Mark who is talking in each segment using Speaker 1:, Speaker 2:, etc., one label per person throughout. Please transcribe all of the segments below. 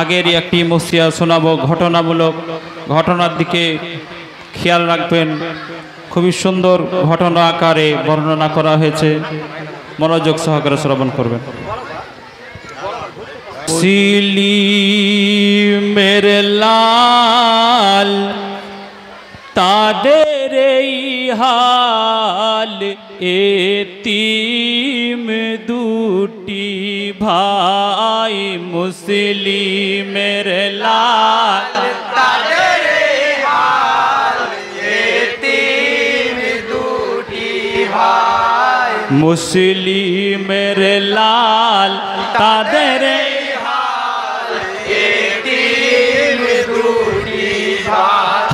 Speaker 1: আগেরই একটি মসিয়া শোনাবো ঘটনামূলক ঘটনার দিকে খেয়াল রাখবেন। খুবই সুন্দর ঘটনা আকারে বর্ণনা করা হয়েছে, মনোযোগ সহকারে শ্রবণ করবেন। সিলিমের লাল তাদের এই হাল, এতিম দুটি ভাই মুসলিমের লাল
Speaker 2: তাদের এই হাল, এতিম দুটি ভাই
Speaker 1: মুসলিমের লাল তাদের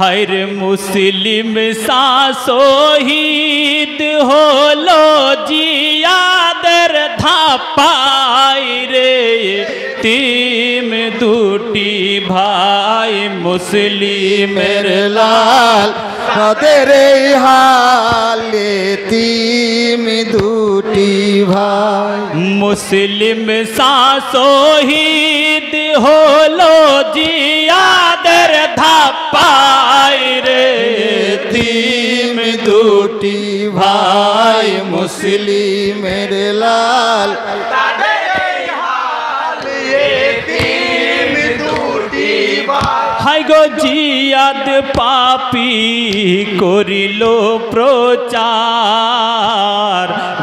Speaker 1: হর মুসলিম সা শহীদ হলো জিয়াদের ধাপাই রে, তিম দুটি ভাই মুসলিমের
Speaker 2: লাল তাদের এই হাল, এতিম দুটি ভাই
Speaker 1: মুসলিম সা শহীদ হলো জিয়াদের ধাপাই রে,
Speaker 2: এতিম দুটি ভাই মুসলিমের লাল তাদের এই হাল, এতিম দুটি ভাই।
Speaker 1: হাই গো জিয়াদ পাপি করিল প্রচার,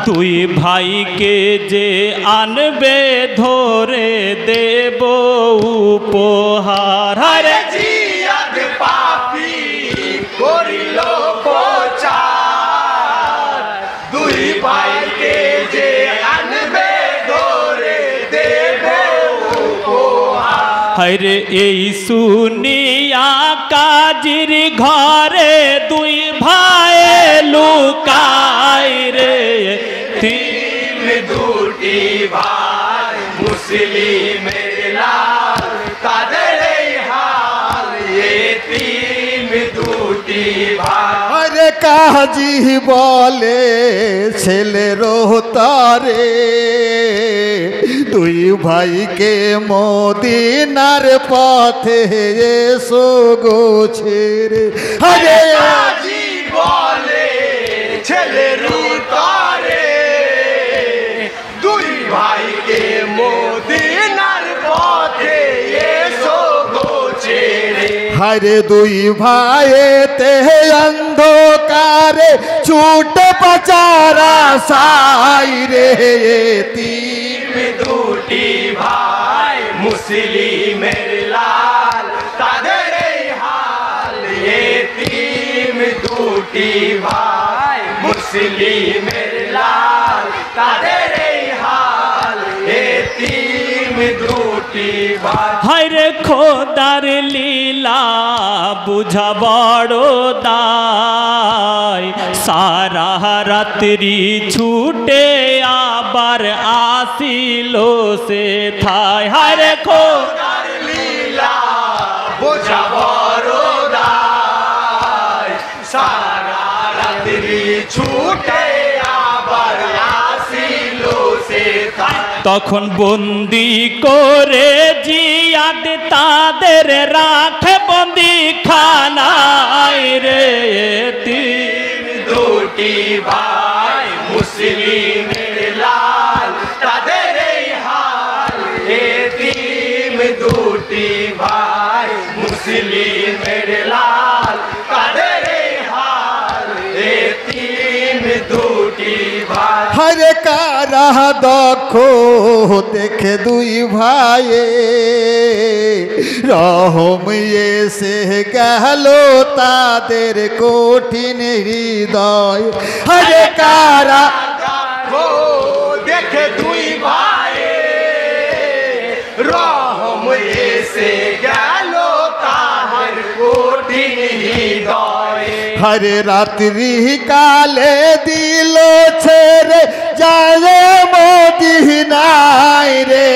Speaker 1: দুই ভাইকে যে আনবে ধরে দেব উপহার।
Speaker 2: আরে জিয়াদ পাপি করিল প্রচার, দুই ভাইকে যে আনবে ধরে দেব উপহার।
Speaker 1: হরে এই শুনিয়া কাজির ঘরে দুই ভাই লুকাই রে,
Speaker 2: তিন দুটি ভাই মুসলিমের লাল তাদের এই হাল, এতিম দুটি ভাই। আরে কাজী বলে ছেলের তারে, দুই ভাইকে মদিনার পথে এসো গো ছেড়ে। আরে কাজী বলে ছেলের তারে, দুই ভাইকে মদিনার পথে এসো গো ছেড়ে। হারে দুই ভাইতে অন্ধকারে ছুট পাচারা সাই রে, তিন দুটি ভাই মুসলিমের লাল তাদের এই হাল, এতিম দুটি ভাই মুসলিমের লাল তাদের এই হাল, এতিম দুটি ভাই।
Speaker 1: হরে খোদার লীলা বুঝা বড় দায়, সারা রাত্রি ছুটে আবার আসিল সে থায়। হরে
Speaker 2: খোদার লীলা বুঝা বড় দায়, সারা রাত্রি ছুটে আবার আসিল সে থায়।
Speaker 1: তখন বন্দি করে জিয়াদ তাদের রাখে বন্দি খানায় রে,
Speaker 2: তিন দুটি ভাই মুসলিমের লাল তাদের এই হাল, এতিম দুটি ভাই মুসলিমের লাল তাদের এই হাল, এতিম দুটি ভাই। হরে কারা দক্ষ দেখে দুই ভাই রহম এসে গেল তাদের কঠিন হৃদয়। হরে কারা দেখে দুই ভাই রহম এসে গেল তাহার কঠিন হৃদয়। হরে রাত্রি কালে দিল ছেড়ে যায় মদিনায় রে,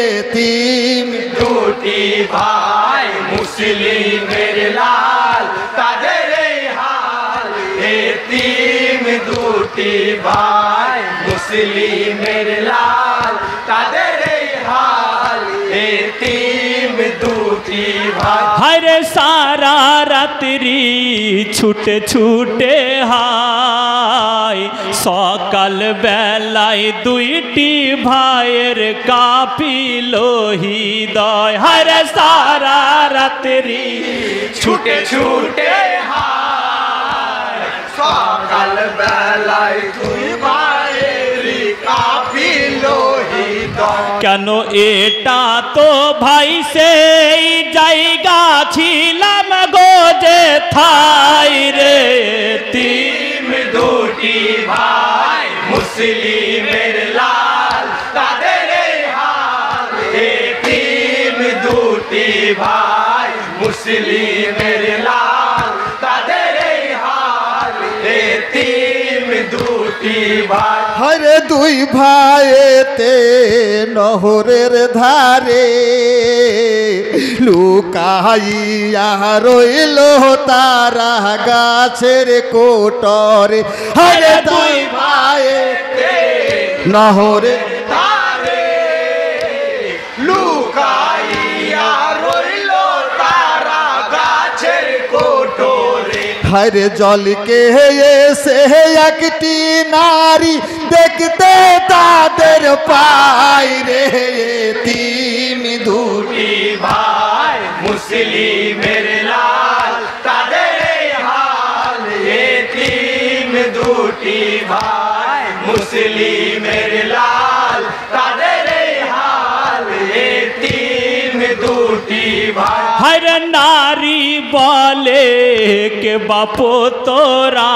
Speaker 2: এতিম দুটি ভাই মুসলিমের লাল তাদের এই হাল, এতিম দুটি ভাই মুসলিমের লাল তাদের এই হাল, এতিম দুটি ভাই
Speaker 1: হায়রে সারা রাত্রি ছুটে ছুটে হায় সকাল বেলায় দুইটি ভাইয়ের কাঁপিল হৃদয় হায়রে সারা রাত্রি
Speaker 2: ছুটে ছুটে হায় সকাল বেলায় দুই ভাইয়ের কাঁপিল হৃদয়
Speaker 1: কেন এটা তো ভাই সেই জায়গা ছিলাম গো যে থাই রে
Speaker 2: তিম দুটি ভাই মুসলিমের লাল তাদের হাল তিম দুটি ভাই মুসলিমের লাল তাদের হাল তিম দুটি ভাই
Speaker 3: হরে দুই ভাইতে নহরের ধারে লুকাইয়া রইল তারা গাছের কোটরে হরে দুই ভাইতে নহরে
Speaker 2: তারে লুকাইয়া রইল তারা গাছের কোটরে
Speaker 3: হরে জলকে এসে একটি নারী দেখতে তাদের পাই রে তিন দুটি
Speaker 2: ভাই মুসলিমের লাল তাদের হাল তিন দুটি ভাই মুসলিমের লাল তাদের হাল তিন দুটি ভাই
Speaker 1: হায়রে নারী বলে কে বাপ তোরা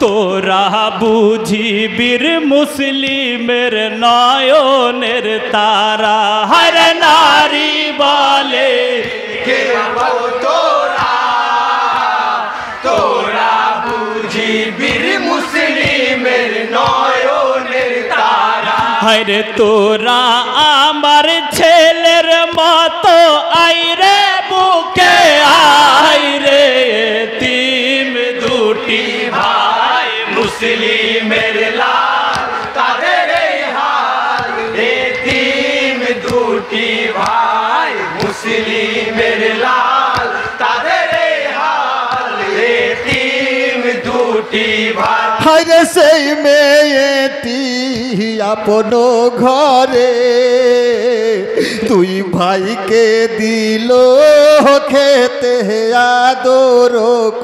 Speaker 1: তোরা বুঝি বীর মুসলিমের নয়নের তারা হায়রে নারী বলে
Speaker 2: কে তোরা তোরা বুঝি বীর মুসলিমের নয়নের তারা
Speaker 1: হায়রে তোরা আমার ছেলের মতো আইরে বুকে আইরে তিন দুটি
Speaker 2: ভাই মুসলিমের লাল তাদের হাল তিন দুটি ভাই মুসলিমের লাল তাদের হাল তিন দুটি ভাই
Speaker 3: হরে সেই মেয়েটি আপন ঘরে দুই ভাইকে দিল খেতে আদর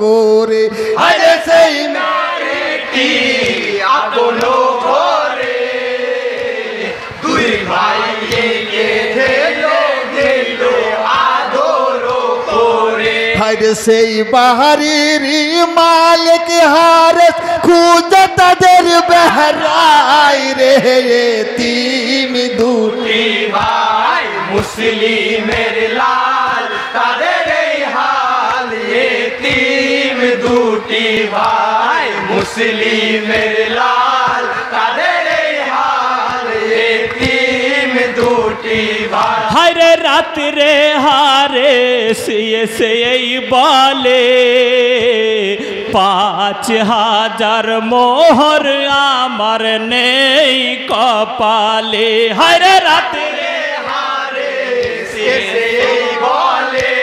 Speaker 3: করে
Speaker 2: হরে সেই নারীটি আপন ঘরে দুই ভাইকে দিল আদর করে
Speaker 3: হরে সেই বাহারির মালিক হারে খুঁজে তাদের বেহরাই রে তিন দুটি
Speaker 2: ভাই মুসলিমের লাল তাদের হাল তিন দুটি ভাই মুসলিমের লাল তাদের হাল তিন দুটি ভাই
Speaker 1: হায়রে রাত্রে হারে সেই বলে 5000 মোহর আমার নেই কপালে হায়রে রাত্রে
Speaker 2: হারে শেষে বলে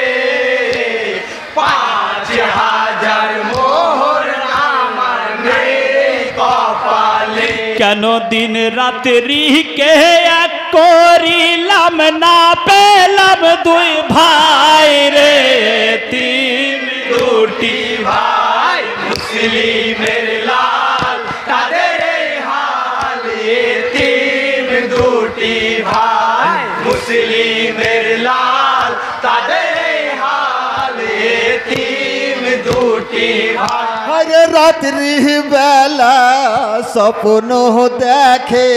Speaker 2: 5000 মোহর আমার নেই কপালে
Speaker 1: কেন দিন রাত্রি কে এক করিলাম না পেলাম দুই ভাই রে তিন
Speaker 2: দুটি ভাই মুসলিমের লাল তাদের হাল তিন দুটি ভাই মুসলিমের লাল তাদের হাল তিন দুটি ভাই
Speaker 3: হরে রাত্রি বেলা স্বপ্ন দেখে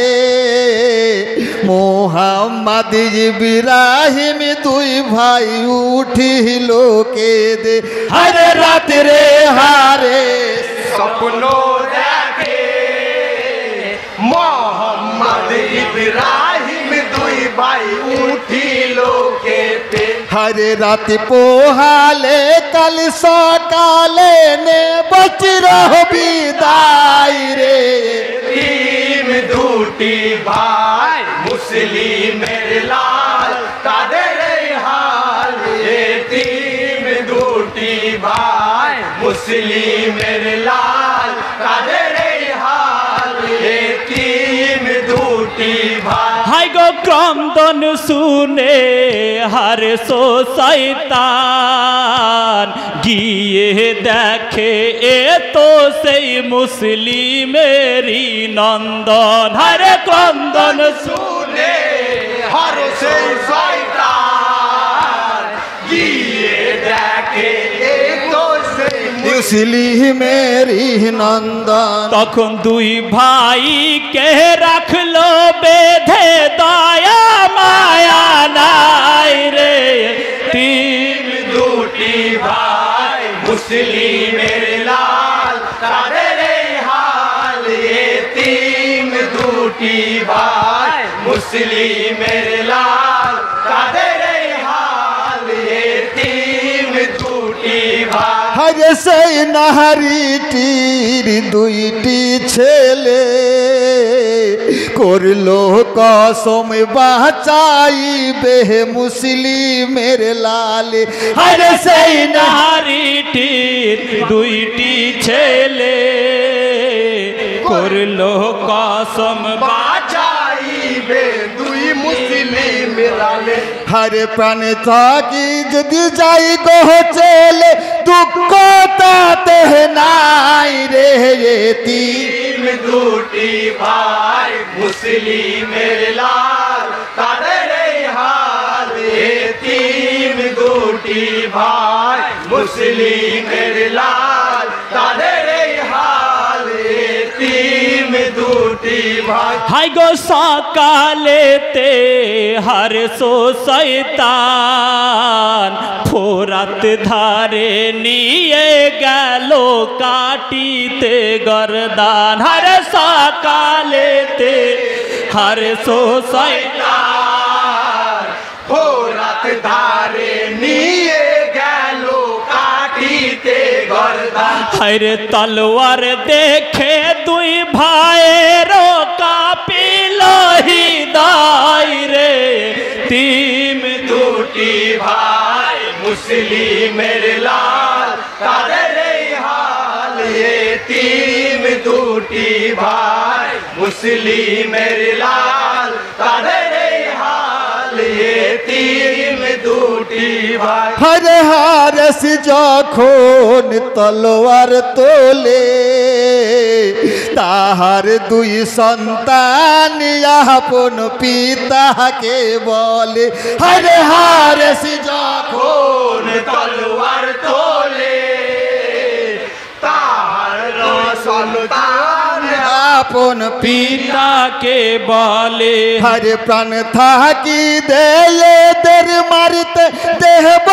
Speaker 3: মোহাম্মদ ইব্রাহিম দুই ভাই উঠিল কেঁদে হরে রাত্রে হারে
Speaker 2: স্বপ্ন দেখে মোহাম্মদ ইব্রাহিম দুই ভাই উঠিল কেঁদে
Speaker 3: হরে রাত পোহালে কাল সকালে নে বচির বিদায় রে
Speaker 2: তিন দুটি ভাই মুসলিমের লাল তাদের দুটি ভাই মুসলিমের লাল কাদের এই হাল এতিম দুটি ভাই
Speaker 1: হাই গো ক্রন্দন শুনে হার শয়তান গিয়ে দেখে এ তো সেই মুসলিমেরই নন্দন হারে ক্রন্দন
Speaker 2: শুনে হর সেই শয়তান গিয়ে দেখে এ তো সেই
Speaker 3: মুসলিমেরই নন্দন
Speaker 1: তখন দুই ভাইকে রাখলো বেঁধে দয়া মায়া নাই রে তিন
Speaker 2: দুটি ভাই মুসলিমের লাল কাদের এই হাল এতিম দুটি ভাই মুসলিমের লাল কাদের এই হাল এতিম দুটি ভাই
Speaker 3: হরে সেই নাহারিটির দুইটি ছেলে করলো কসম বাঁচাইবে মুসলিমের লালে
Speaker 1: হরে সেই নারীটির দুইটি ছেলে করলো কসম
Speaker 2: বাঁচাইবে দুই মুসলিমের লালে
Speaker 3: হরে প্রাণ থাকি যদি যাই গো ছেলে দুঃখ তাতে নাই রে
Speaker 2: এতিম দুটি ভাই মুসলিমের লাল তাদের এই হাল এতিম দুটি ভাই মুসলিমের লাল তাদের এই হাল এতিম দুটি ভাই
Speaker 1: হাই গো সকালেতে হর শয়তান ফোরাত ধারে নিয়ে গেল কাটিতে গরদান হর সকালেতে হর শয়তান
Speaker 2: ফোরাত ধারে নিয়ে গেল কাটিতে গর্দান
Speaker 1: হরে তলোয়ার দেখে দুই ভাইয়ের কাপিল হৃদয় রে তিম
Speaker 2: দুটি ভাই মুসলিমের লাল তাদের এই হাল এতিম দুটি ভাই মুসলিমের লাল তাদের এই হাল এতিম দুটি ভাই
Speaker 3: হরে হারস যখন তলোয়ার তোলে তাহার দুই সন্তান আপন পিতাকে বলে হরে হারস যখন
Speaker 2: তলোয়ার তোলে তাহার সন্তান
Speaker 3: আপন
Speaker 1: পিতাকে বলে
Speaker 3: হরে প্রাণ থাকি দেয়েদের মারিতে দেহব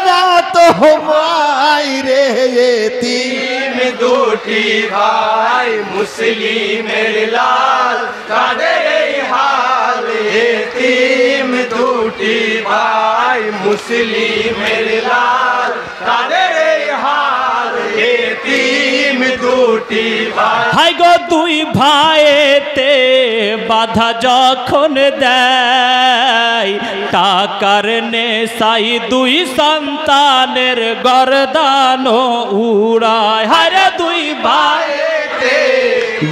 Speaker 3: না তো মাইরে
Speaker 2: এতিম দুটি ভাই মুসলিমের লাল কাদের এই হাল এতিম দুটি ভাই মুসলিমের লাল কাদের এই হাল এতিম দুটি ভাই
Speaker 1: হাই গো দুই ভাইতে বাধা যখন দেয় টাকার নেশাই দুই সন্তানের গর্দানো উড়ায় হারে দুই ভাই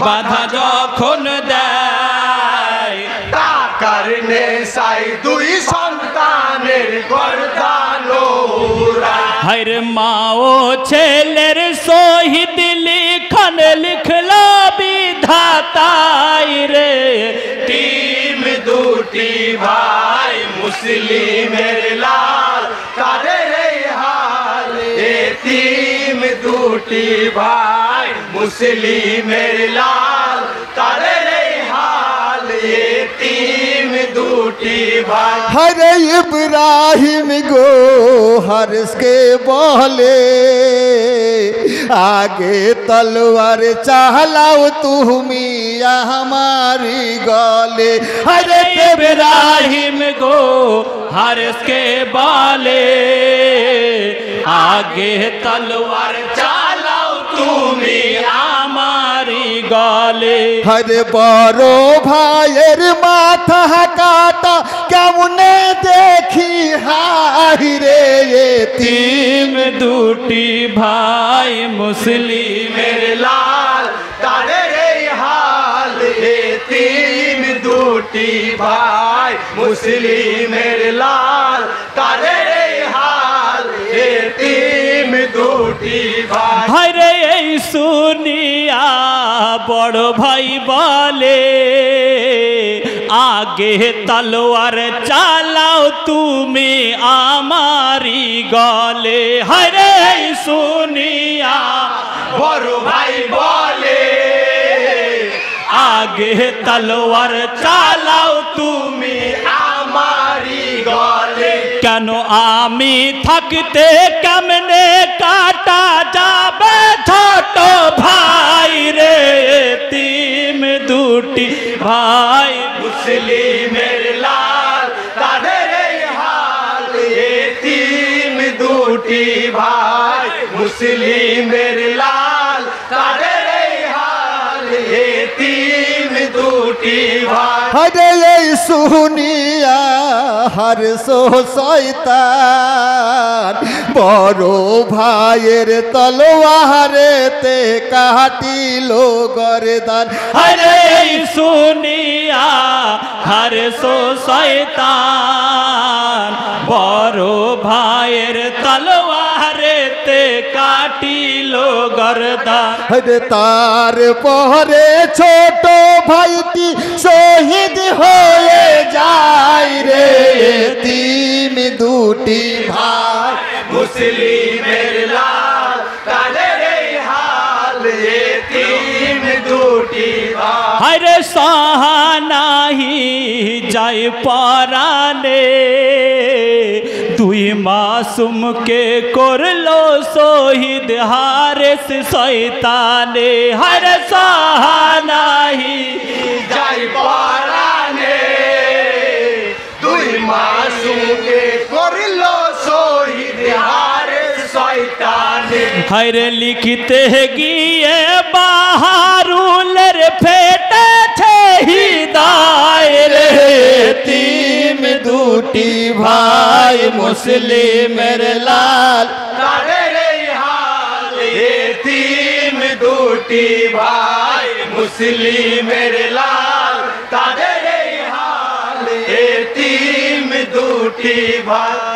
Speaker 1: বাধা যখন দেয়
Speaker 2: টাকার নেশাই দুই সন্তানের গর্দানো উড়ায়
Speaker 1: হায়রে মা ও ছেলের শহীদ লিখন লিখলো বিধাতাই রে
Speaker 2: তিম দুটি ভাই মুসলিমের লাল কাদের এই হাল এতিম দুটি ভাই মুসলিমের লাল কাদের এই হাল এতিম দুটি ভাই
Speaker 3: হরে ইব্রাহিম গো হর্ষকে বলে আগে তলোয়ার চালাও তুমি हमारी गले
Speaker 1: हरे इब्राहिम गो हर्ष के बाले आगे तलवार चालाओ তুমি আমারি গলে
Speaker 3: हरे बड़ो भाइर माथा काटा केमने देखी हाय ভাই রে
Speaker 1: তিম দুটি ভাই মুসলিমের
Speaker 2: লাল তাদের এই হাল এতিম দুটি ভাই মুসলিমের লাল তাদের এই হাল এতিম দুটি ভাই।
Speaker 1: হায়রে এই শুনিয়া বড় ভাই বলে আগে তলোয়ার চালাও তুমি আমারি গলে। হায়রে এই শুনিয়া
Speaker 2: বড় ভাই বলে
Speaker 1: আগে তলোয়ার চালাও তুমি
Speaker 2: আমারি গলে।
Speaker 1: কেন আমি থাকতে কেমনে কাটা যাবে ছোট ভাই রে তিম দুটি ভাই
Speaker 2: মুসলিমের লাল তাদের এই হাল এতিম দুটি ভাই মুসলিমের লাল তাদের এই হাল এতিম দুটি ভাই।
Speaker 3: হরে এই শুনিয়া হারসো শয়তান বড় ভাইয়ের তলোয়ারেতে কাটিল গরদান।
Speaker 1: হরে এই শুনিয়া হারসো শয়তান বড় ভাইয়ের তলোয়ারেতে কাটিল গরদান।
Speaker 3: হরে তার পরে ছোট ভাইটি শহীদ হয়ে যায় রে তিম দুটি ভাই
Speaker 2: মুসলিমের লাল তাদের এই হাল এতিম দুটি ভাই।
Speaker 1: হরে সাহানাহি যাই পরানে দুই মাসুমকে করলো শহীদ হারেস শয়তানে। হরে সাহানাহি
Speaker 2: যাই পরানে দুই মাসুমকে করলো শহীদ হারেস শয়তানে।
Speaker 1: হরে লিখতে গিয়ে বাহারুলের ফেটেছে হৃদয় রে
Speaker 3: তিম দুটি ভাই মুসলিমের লাল
Speaker 2: তাদের এই হাল এতিম দুটি ভাই মুসলিমের লাল তাদের এই হাল এতিম দুটি ভাই।